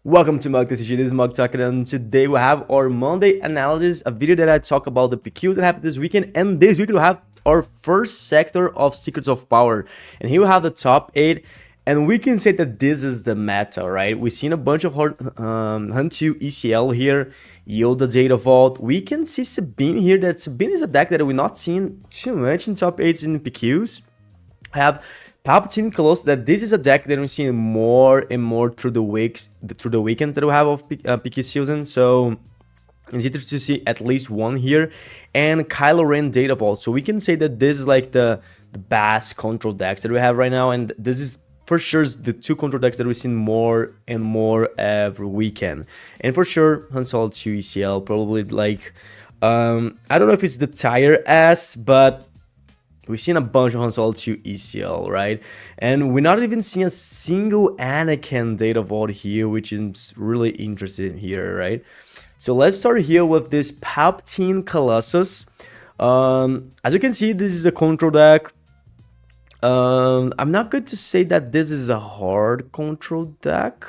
Welcome to Mug This is Mug Talking, and today we have our Monday analysis, a video that I talk about the PQs that happened this weekend, and this week we have our first sector of Secrets of Power, and here we have the top 8, and we can say that this is the meta, right? We've seen a bunch of Hunt 2 ECL here, Yoda Data Vault. We can see Sabine here, that Sabine is a deck that we're not seeing too much in top 8s in PQs. I have Palpatine Colossus, that this is a deck that we're seeing more and more through the weekends that we have of PQ season. So it's interesting to see at least one here. And Kylo Ren Data Vault. So we can say that this is like the best control decks that we have right now. And this is for sure the two control decks that we're seeing more and more every weekend. And for sure, Han Solo 2 ECL, probably like, I don't know if it's the tire S, but we've seen a bunch of Han Solo 2 ECL, right? And we're not even seeing a single Anakin data vault here, which is really interesting here, right? So let's start here with this Palpatine Colossus. As you can see, this is a control deck. I'm not going to say that this is a hard control deck,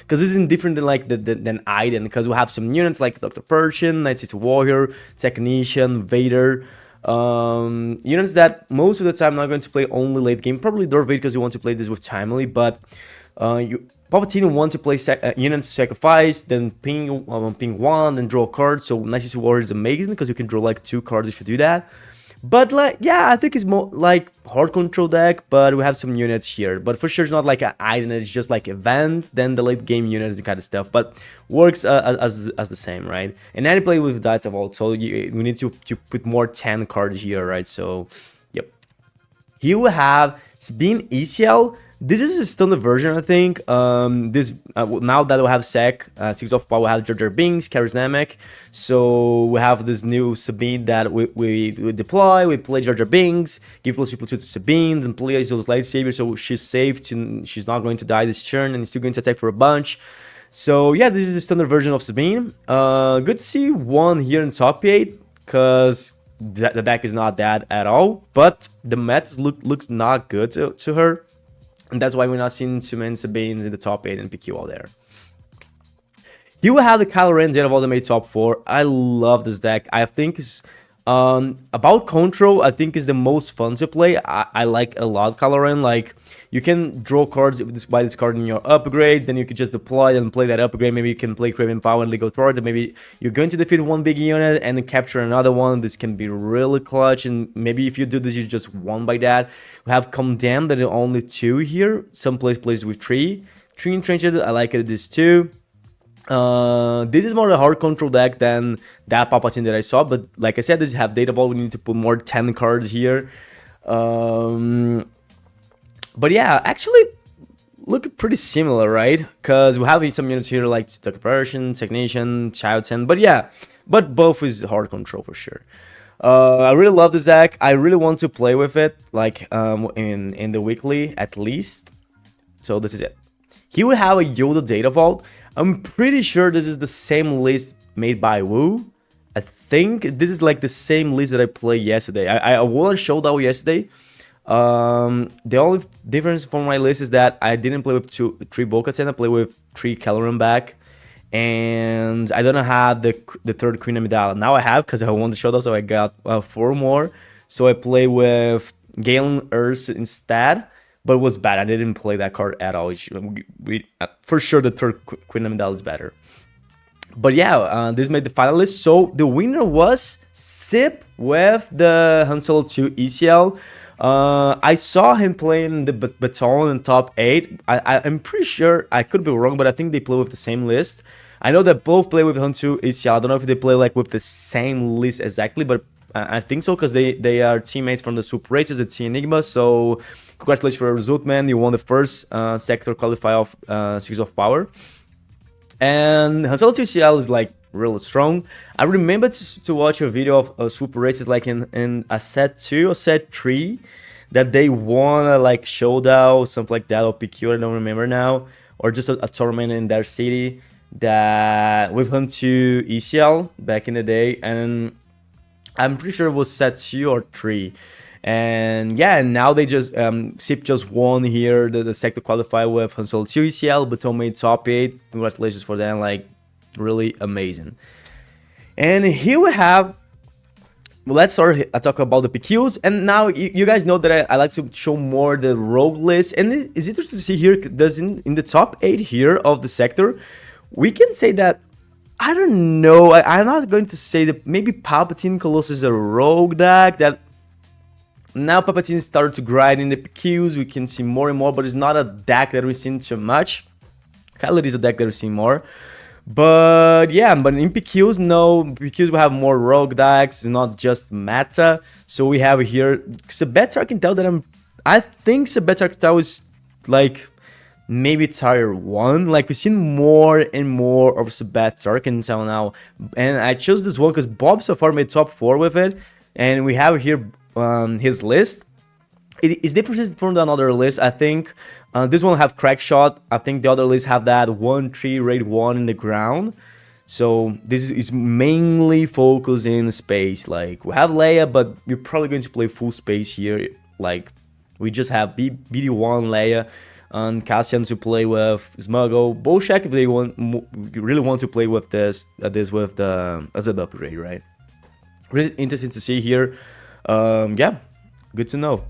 because this is different than like than Iden, because we have some units like Dr. Pershing, Night City Warrior, Technician, Vader. Units that most of the time not going to play only late game, probably Darth Vader because you want to play this with Timely, but Palpatine want to play units sacrifice, then ping one, then draw a card. So Night Warrior is amazing because you can draw like 2 cards if you do that. But like, yeah, I think it's more like hard control deck, but we have some units here. But for sure, it's not like an item, it's just like event, then the late game units and kind of stuff. But works as the same, right? And then you play with Data Vault, so we need to put more 10 cards here, right? So, yep. Here we have Sabine ECL. This is a standard version, I think. Now that we have Six of Power, we have Jar Jar Binks, Charismatic. So we have this new Sabine that we deploy. We play Jar Jar Binks, give +2/+2 to Sabine, then play Yoda's lightsaber, so she's safe. She's not going to die this turn, and still going to attack for a bunch. So yeah, this is the standard version of Sabine. Good to see one here in top 8, because the deck is not bad at all. But the meta looks not good to her. And that's why we're not seeing too many Sabines in the top 8 and PQ all there. Here we have the Kylo Ren Data Vault that made top 4. I love this deck. I think it's about control. I think is the most fun to play. I like a lot Kylo Ren. Like, you can draw cards by discarding your upgrade, then you can just deploy and play that upgrade. Maybe you can play Craven Power and Legal Authority. Maybe you're going to defeat one big unit and capture another one. This can be really clutch, and maybe if you do this, you just won by that. We have Condemned, that are only 2 here. Some plays with 3. 3 Entrenched, I like this too. This is more a hard control deck than that Palpatine that I saw, but like I said, this have Data Vault. We need to put more 10 cards here. But yeah, actually look pretty similar, right? Because we have some units here like Dr. Pershing, Technician, Child 10, but yeah, but both is hard control for sure. I really love this deck. I really want to play with it, like in the weekly at least. So this is it. Here we have a Yoda Data Vault. I'm pretty sure this is the same list made by Wu. I think this is like the same list that I played yesterday. I won a showdown yesterday. The only difference from my list is that I didn't play with 3 Bo-Katan. I played with 3 Kylo Ren back. And I don't have the 3rd Queen Amidala. Now I have, because I won the showdown, so I got 4 more. So I play with Galen Erse instead. But it was bad. I didn't play that card at all. For sure, the 3rd Queen Amidala is better. But yeah, this made the finalist. So the winner was Sip with the Han Solo 2 ECL. I saw him playing the Baton in top 8. I'm pretty sure, I could be wrong, but I think they play with the same list. I know that both play with Han 2 ECL. I don't know if they play like with the same list exactly, but I think so, because they are teammates from the Super Races at Sea Enigma. So congratulations for your result, man. You won the first sector qualifier of Secrets of Power. And Han Solo 2 ECL is like really strong. I remember to watch a video of Super Races like in a set 2 or set 3 that they won a like showdown, something like that, or PQ, I don't remember now, or just a tournament in their city that with Han 2 ECL back in the day. And I'm pretty sure it was set 2 or 3. And yeah, and now they just Sip just won here the sector qualify with Han Solo 2 ECL, Baton made top 8. Congratulations for them, like really amazing. And here we have, well, let's start talk about the PQs. And now you guys know that I like to show more the rogue list, and it's interesting to see here, does in the top 8 here of the sector, we can say that, I don't know, I'm not going to say that maybe Palpatine Colossus is a rogue deck, that now Palpatine started to grind in the PQs, we can see more and more, but it's not a deck that we've seen too much. Kylo Ren is a deck that we've seen more. But yeah, but in PQs, no, PQs we have more rogue decks, it's not just meta. So we have here Satar. I can tell that I think Satar is like maybe tier 1. Like we've seen more and more of Satar, I can tell now. And I chose this one because Bob so far made top 4 with it. And we have here his list. It is different from another list. I think this one have crack shot. I think the other lists have that 1-3 raid 1 in the ground. So this is mainly focused in space. Like we have Leia, but we're probably going to play full space here. Like we just have BD1 Leia and Cassian to play with Smuggle. Bolshak if they really want to play with this with the as an upgrade, right? Really interesting to see here. Yeah, good to know.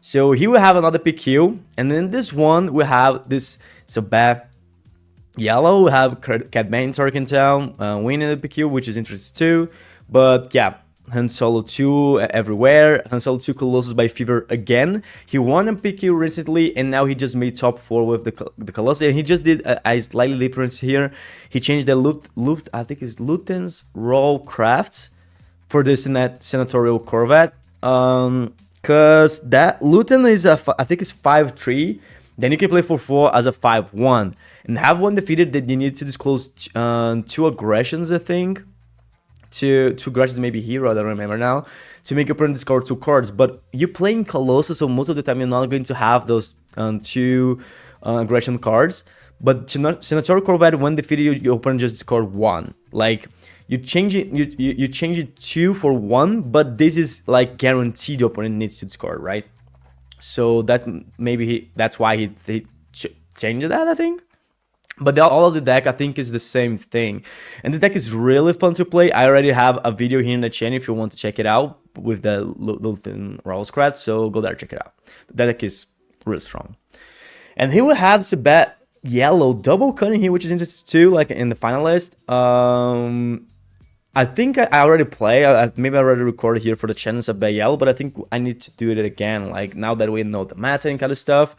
So here we have another PQ, and then this one we have this Sabine yellow. We have Cad Bane Town winning the PQ, which is interesting too. But yeah, Han Solo 2 everywhere. Han Solo 2 Colossus by Fever again. He won a PQ recently, and now he just made top 4 with the Colossus. And he just did a slightly difference here. He changed the I think it's Luten's Raw Crafts for the Senatorial Corvette. Because that Luton is I think it's 5-3. Then you can play for 4 as a 5-1. And have one defeated, that you need to disclose 2 aggressions, I think. Two aggressions, maybe hero, I don't remember now. To make your opponent discard 2 cards. But you're playing Colossus, so most of the time you're not going to have those 2 aggression cards. But Senatorial Corvette, when defeated, your opponent just discard 1. Like, you change it, you change it 2 for 1, but this is like guaranteed the opponent needs to discard, right? So that's maybe that's why he changed that, I think. But all of the deck, I think, is the same thing. And the deck is really fun to play. I already have a video here in the channel if you want to check it out with the Luton Rawlscrat, so go there, check it out. The deck is really strong. And here we have Sabine yellow double cunning here, which is interesting too, like in the finalist. I think I already play. Maybe I already recorded here for the channel Sabine yellow, but I think I need to do it again. Like now that we know the meta and kind of stuff,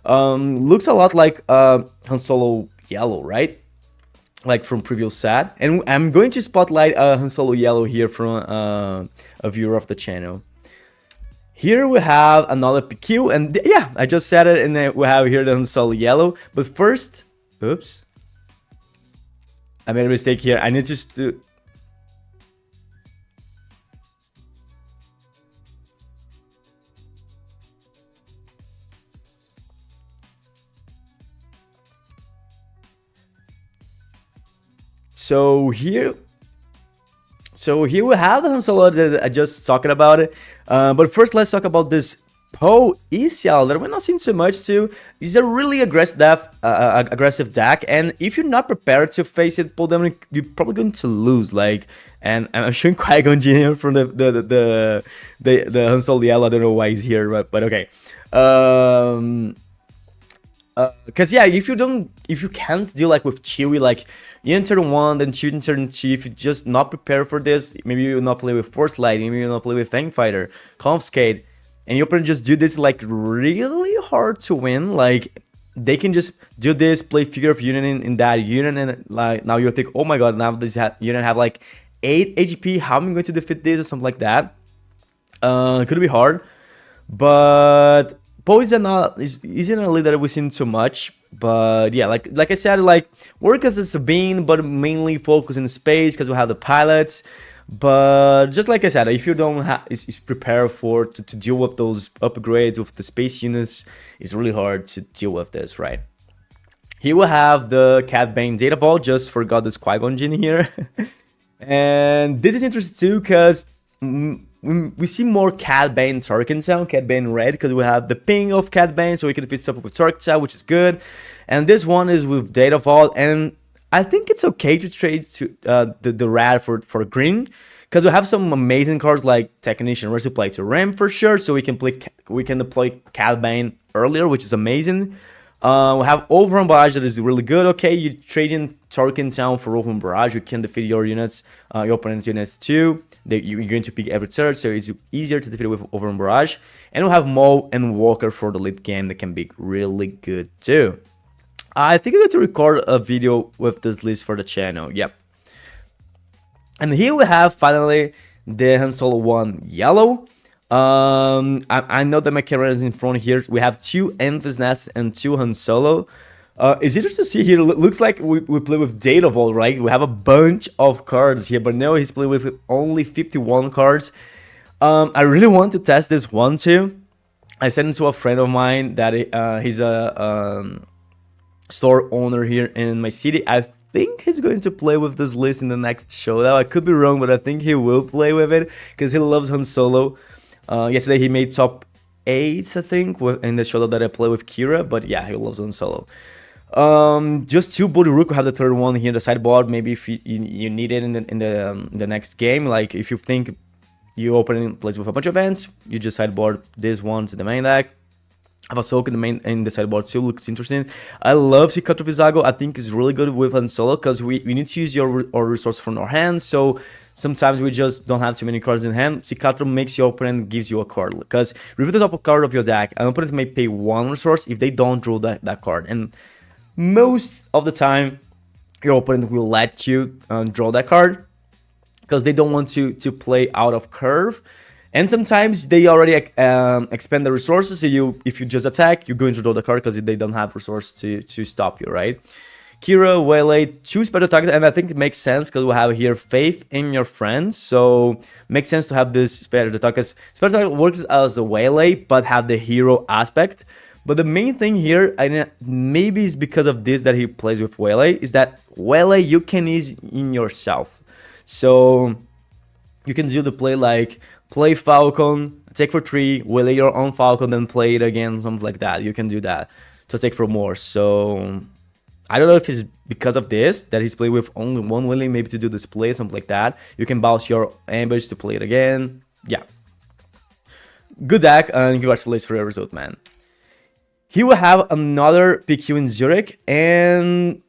looks a lot like Han Solo yellow, right? Like from previous set. And I'm going to spotlight Han Solo yellow here from a viewer of the channel. Here we have another PQ, and yeah, I just said it, and then we have here the Han Solo yellow. But first, oops, I made a mistake here. I need just to. So here we have the Han Solo that I just talking about it. But first, let's talk about this Poe ECL that we're not seeing so much too. It's a really aggressive deck, and if you're not prepared to face it, Poe Dameron, you're probably going to lose. Like, and I'm showing Qui-Gon Jinn here from the Han Solo yellow. I don't know why he's here, but okay. Because yeah, if you can't deal like with Chewie, like you in turn 1, then Chewie in turn 2, if you just not prepare for this, maybe you will not play with Force Lightning, maybe you will not play with Fang Fighter, Confiscate, and your opponent just do this like really hard to win. Like they can just do this, play Figure of Union in that unit, and like now you'll think, oh my god, now this unit have like 8 HP, how am I going to defeat this or something like that? It could be hard, but Poe isn't a lead that we've seen too much, but yeah, like I said, like work as a Sabine, but mainly focus in space because we have the pilots. But just like I said, if you don't is prepared to deal with those upgrades with the space units, it's really hard to deal with this, right? Here we have the Cad Bane data vault. Just forgot this Qui-Gon Jinn here, and this is interesting too because we see more Cad Bane Tarkin sound, Cad Bane red, because we have the ping of Cad Bane, so we can fit stuff with Tarkin sound, which is good. And this one is with Data Vault, and I think it's okay to trade to the red for green, because we have some amazing cards like Technician Resupply to Ram for sure, so we can deploy Cad Bane earlier, which is amazing. We have Overrun Barrage that is really good. Okay, you trade in Tarkin Sound for Overrun Barrage, you can defeat your units, your opponent's units too. You're going to pick every turn, so it's easier to defeat it with Overrun Barrage. And we have Maul and Walker for the late game that can be really good too. I think I'm going to record a video with this list for the channel. Yep. And here we have finally the Han Solo 1 yellow. I know that my camera is in front here. We have 2 Enfys Nests and 2 Han Solo. It's interesting to see here. Looks like we play with Data Vault, right? We have a bunch of cards here, but no, he's playing with only 51 cards. I really want to test this one too. I sent it to a friend of mine that he's a store owner here in my city. I think he's going to play with this list in the next showdown. I could be wrong, but I think he will play with it because he loves Han Solo. Yesterday he made top 8, I think, in the showdown that I play with Kira. But yeah, he loves Han Solo. Just 2 Body Rook. We have the third one here in the sideboard. Maybe if you need it in the next game, like if you think you open plays with a bunch of events, you just sideboard this one to the main deck. I have a Soak in the sideboard too, looks interesting. I love Cicatrix Vizago. I think it's really good with Han Solo because we need to use our resource from our hands. So sometimes we just don't have too many cards in hand. Cicatrix makes your opponent gives you a card. Because reveal the top card of your deck. An opponent may pay 1 resource if they don't draw that card. And most of the time, your opponent will let you draw that card because they don't want to play out of curve. And sometimes they already expend the resources, so if you just attack, you're going to draw the card because they don't have resources to stop you, right? Kira, Waylay, 2 special targets, and I think it makes sense because we have here Faith in your friends, so makes sense to have this special target because special target works as a Waylay, but have the hero aspect. But the main thing here, and maybe it's because of this that he plays with Waylay, is that Waylay you can use in yourself. So you can do the play like play Falcon, take for 3, Waylay your own Falcon, then play it again, something like that. You can do that to take for more. So I don't know if it's because of this that he's playing with only 1 Waylay, maybe to do this play, something like that. You can bounce your ambush to play it again. Yeah. Good deck, and congratulations for your result, man. Here we have another PQ in Zurich, and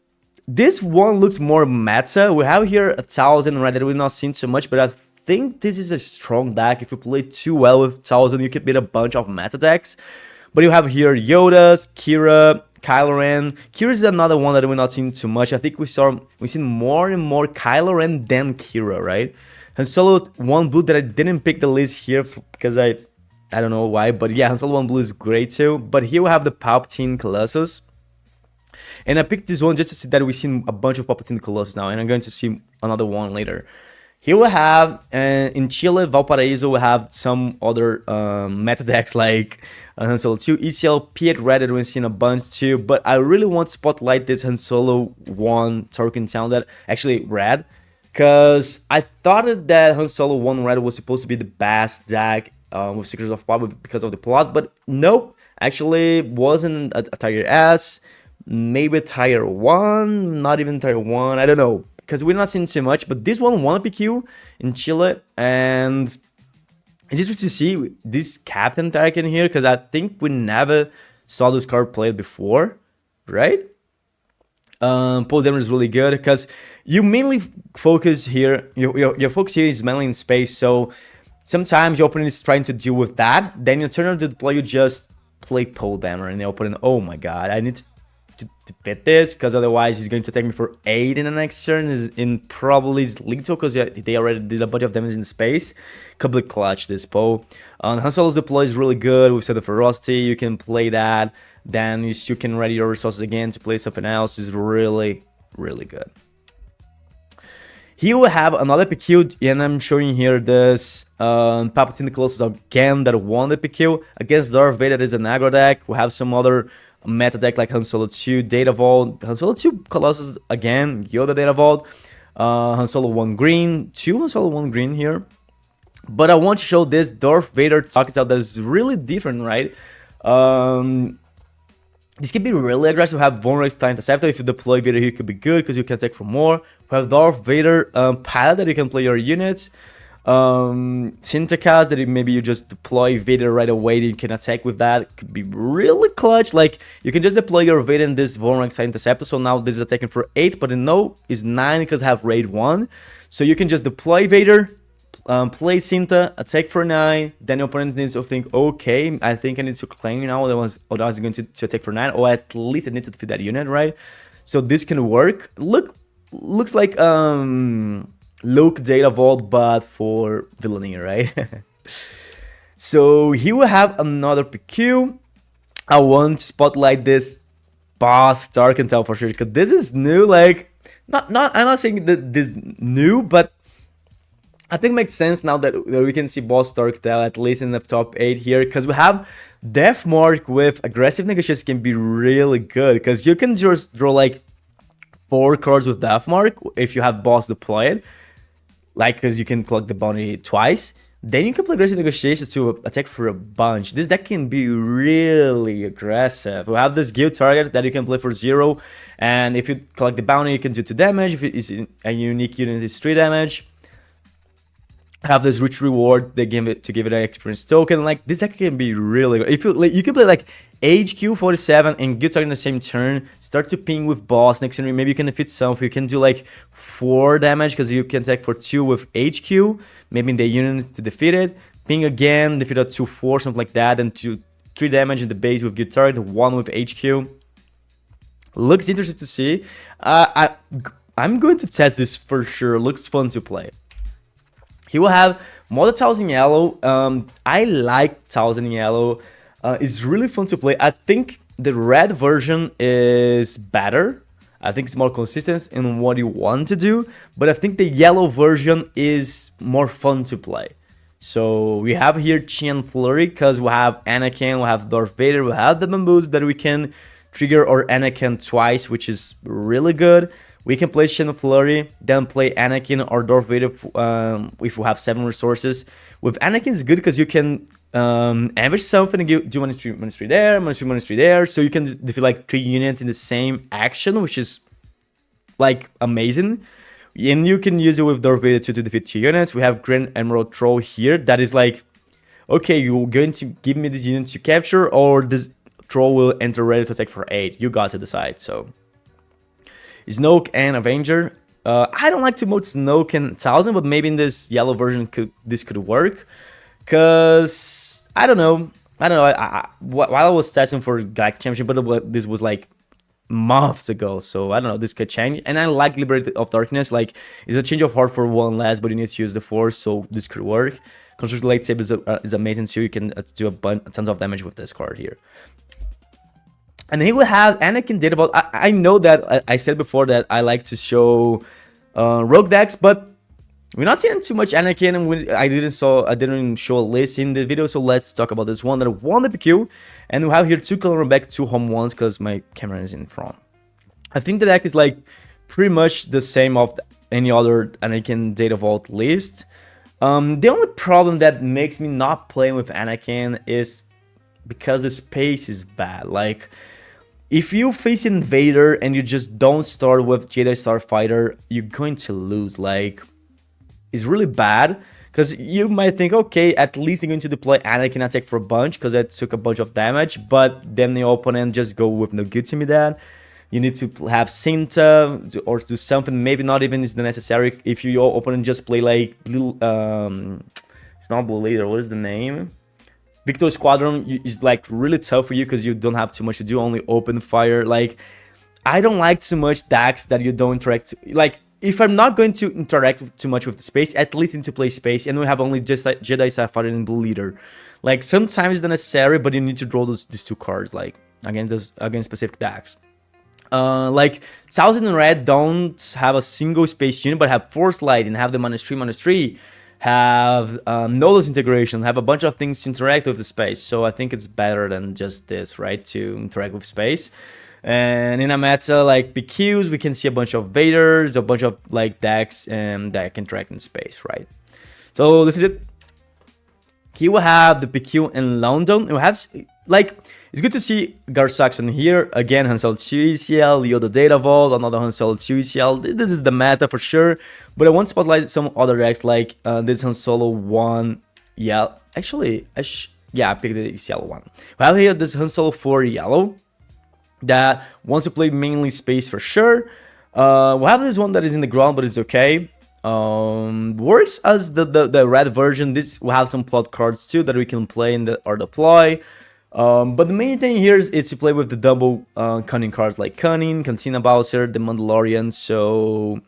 this one looks more meta. We have here 1,000 red that we've not seen so much, but I think this is a strong deck. If you play too well with 1,000, you can beat a bunch of meta decks. But you have here Yodas, Kira, Kylo Ren. Kira is another one that we're not seeing too much. I think we've seen more and more Kylo Ren than Kira, right? Han Solo 1 blue that I didn't pick the list here because I don't know why, but yeah, Han Solo 1 blue is great too. But here we have the Palpatine Colossus. And I picked this one just to see that we've seen a bunch of Palpatine Colossus now, and I'm going to see another one later. Here we have, in Chile, Valparaiso, we have some other meta decks like Han Solo 2, ECL, Piet Red that we've seen a bunch too, but I really want to spotlight this Han Solo 1 Tarkin Town that actually red, because I thought that Han Solo 1 red was supposed to be the best deck with Secrets of Power because of the plot, but nope, actually wasn't a tier S, maybe tier 1, not even tier 1, I don't know. Because we're not seeing so much, but this one won a PQ in Chile, and it's interesting to see this Captain Tarkin here, because I think we never saw this card played before, right? Pull damage is really good, because you mainly focus here, your focus here is mainly in space, so sometimes your opponent is trying to deal with that, then you turn on to deploy, you just play pull damage, and the opponent, oh my god, I need to beat this, because otherwise he's going to take me for 8 in the next turn, and probably is lethal because they already did a bunch of damage in space. Complete clutch this Poe. Han Solo's deploy is really good with Set of Ferocity, you can play that, then you can ready your resources again to play something else. Is really, really good. Here we have another PQ, and I'm showing here this Palpatine Colossus again that won the PQ against Darth Vader. That is an aggro deck. We have some other meta deck like Han Solo 2, Data Vault, Han Solo 2 Colossus again, Yoda Data Vault, Han Solo 1 green, 2 Han Solo 1 green here. But I want to show this Darth Vader talking that is really different, right? This can be really aggressive. We have Vulnerable Star Interceptor. If you deploy Vader here, it could be good because you can attack for more. We have Darth Vader Pilot that you can play your units. Syntacast that maybe you just deploy Vader right away, you can attack with that. It could be really clutch. Like, you can just deploy your Vader in this Vulnerable Star Interceptor. So now this is attacking for 8, but no, is 9 because I have raid 1. So you can just deploy Vader, play Synta, attack for 9, then your opponent needs to think, okay, I think I need to claim now, otherwise going to attack for 9, or at least I need to defeat that unit, right? So this can work. Looks like Luke Data Vault, but for villainy, right? So here we have another PQ. I want to spotlight this Bossk Dark Intel for sure, because this is new. Like, I'm not saying that this new, but I think it makes sense now that we can see Bossk Dark Intel at least in the top 8 here, because we have Death Mark with aggressive negotiation can be really good, because you can just draw like 4 cards with Death Mark if you have Bossk deployed, like, because you can collect the bounty twice. Then you can play aggressive negotiations to attack for a bunch. This deck can be really aggressive. We have this guild target that you can play for 0, and if you collect the bounty, you can do 2 damage. If it is a unique unit, it's 3 damage. Have this rich reward they give it to give it an experience token. Like, this deck can be really good. If you like, you can play like HQ 47 and guild target in the same turn, start to ping with Boss next turn. Maybe you can defeat something. You can do like 4 damage because you can attack for 2 with HQ, maybe in the unit to defeat it, ping again, defeat a 2/4, something like that, and 3 damage in the base with guild target, 1 with HQ. Looks interesting to see. I'm going to test this for sure. Looks fun to play. He will have Model 1000 Yellow. I like 1000 Yellow. It's really fun to play. I think the red version is better. I think it's more consistent in what you want to do. But I think the yellow version is more fun to play. So we have here Qian Flurry because we have Anakin, we have Darth Vader, we have the bamboos that we can trigger our Anakin twice, which is really good. We can play Qian Flurry, then play Anakin or Darth Vader if we have 7 resources. With Anakin, it's good because you can ambush something and do -3 there, -3 there. So you can defeat like 3 units in the same action, which is like amazing. And you can use it with Darth Vader to defeat 2 units. We have Grand Emerald Troll here. That is like, okay, you're going to give me this unit to capture, or this Troll will enter ready to attack for 8. You got to decide, so... Snoke and Avenger. I don't like too much Snoke and 1000, but maybe in this yellow version this could work. Cause I don't know. While I was testing for Galactic Championship, but this was like months ago, so I don't know. This could change. And I like Liberated of Darkness. Like, it's a change of heart for 1 less, but you need to use the Force, so this could work. Construct Lightsaber is amazing too. You can do tons of damage with this card here. And he will have Anakin Data Vault. I know that I said before that I like to show rogue decks, but we're not seeing too much Anakin, and I didn't show a list in the video. So let's talk about this one that won the PQ. And we have here 2 color back, 2 home ones because my camera is in front. I think the deck is like pretty much the same of any other Anakin Data Vault list. The only problem that makes me not playing with Anakin is because the space is bad. Like, if you face Vader and you just don't start with Jedi Starfighter, you're going to lose. Like, it's really bad because you might think, okay, at least you're going to deploy Anakin attack for a bunch because that took a bunch of damage, but then the opponent just go with no good to me that. You need to have Synta or do something, maybe not even is necessary if your opponent just play like blue, it's not Blue Leader, what is the name? Victor Squadron is like really tough for you because you don't have too much to do, only open fire. Like, I don't like too much decks that you don't interact. Like, if I'm not going to interact too much with the space, at least need to play space, and we have only just like Jedi Starfighter and Blue Leader. Like, sometimes it's necessary, but you need to draw these 2 cards like against specific decks. Like 1000 and Red don't have a single space unit, but have Force Light and have the -3/-3. Have nodus integration, have a bunch of things to interact with the space. So I think it's better than just this, right? To interact with space. And in a meta like PQs, we can see a bunch of Vaders, a bunch of like decks that can interact in space, right? So this is it. Here we have the PQ in London. We have, like, it's good to see Gar Saxon here. Again, Han Solo 2 ECL, Yoda Data Vault, another Han Solo 2 ECL. This is the meta for sure. But I want to spotlight some other decks, like this Han Solo 1. Yeah, actually, yeah, I picked the ECL one. We have here this Han Solo 4 yellow that wants to play mainly space for sure. We have this one that is in the ground, but it's okay. Works as the red version. This will have some plot cards too that we can play in or deploy. But the main thing here is to play with the double cunning cards like Cunning, Cantina Bowser, the Mandalorian. So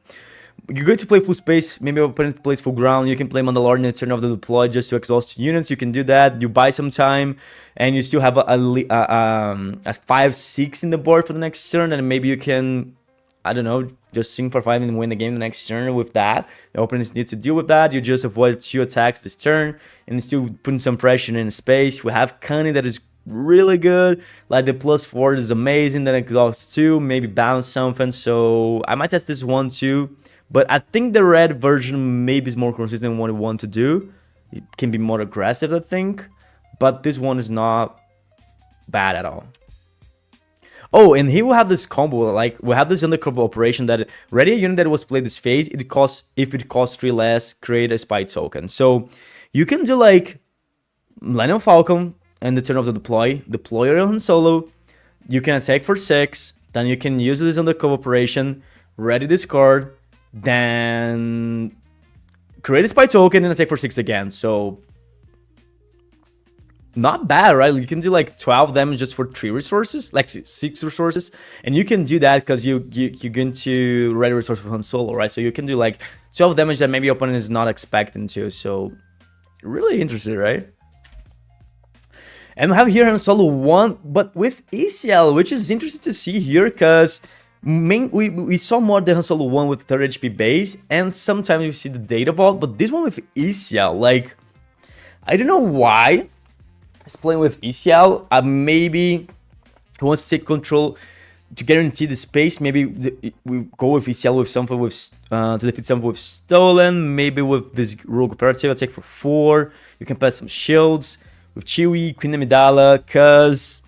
you're going to play full space, maybe opponent plays full ground. You can play Mandalorian at turn of the deploy just to exhaust units. You can do that. You buy some time, and you still have a 5-6 in the board for the next turn, and maybe you can, I don't know, just swing for 5 and win the game the next turn with that. The opponents need to deal with that. You just avoid 2 attacks this turn, and still putting some pressure in space. We have Cunning that is really good, like the +4 is amazing, then exhausts 2, maybe bounce something. So I might test this one too. But I think the red version maybe is more consistent in what we want to do. It can be more aggressive, I think. But this one is not bad at all. Oh, and here we have this combo. Like, we have this undercover operation that ready a unit that was played this phase. If it costs 3 less, create a spy token. So you can do like Millennium Falcon and the turn of the deploy your Han Solo. You can attack for 6. Then you can use this undercover operation. Ready this card. Then create a spy token and attack for 6 again. So not bad, right? You can do like 12 damage just for 3 resources, like 6 resources, and you can do that because you're going to ready resource for Han Solo, right? So you can do like 12 damage that maybe your opponent is not expecting to. So really interesting, right? And we have here Han Solo 1, but with ECL, which is interesting to see here because we saw more the Han Solo 1 with 30 HP base, and sometimes you see the data vault, but this one with ECL, like, I don't know why it's playing with ECL. Maybe he wants to take control to guarantee the space. Maybe we go with ECL with something with to defeat something with stolen. Maybe with this rogue operative attack for 4. You can pass some shields with Chewie, Queen Amidala, cause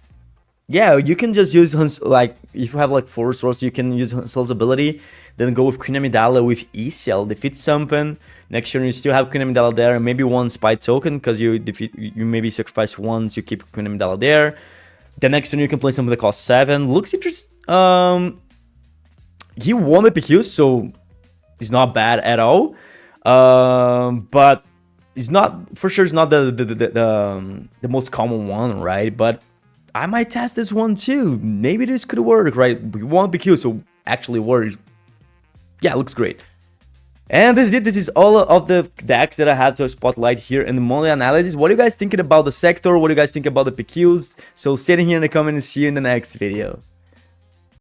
yeah, you can just use like if you have like 4 resources, you can use Han Solo's ability, then go with Queen Amidala with ECL, defeat something. Next turn you still have Queen Amidala there, and maybe 1 spy token because you maybe sacrifice 1 to keep Queen Amidala there. The next turn you can play something that costs 7. Looks interesting. He won the PQ, so it's not bad at all. But it's not for sure. It's not the most common one, right? But I might test this one too. Maybe this could work, right? We won PQ, so actually works. Yeah, it looks great. And this is it. This is all of the decks that I had to spotlight here in the monthly analysis. What are you guys thinking about the sector? What do you guys think about the PQs? So sit in here in the comments and see you in the next video.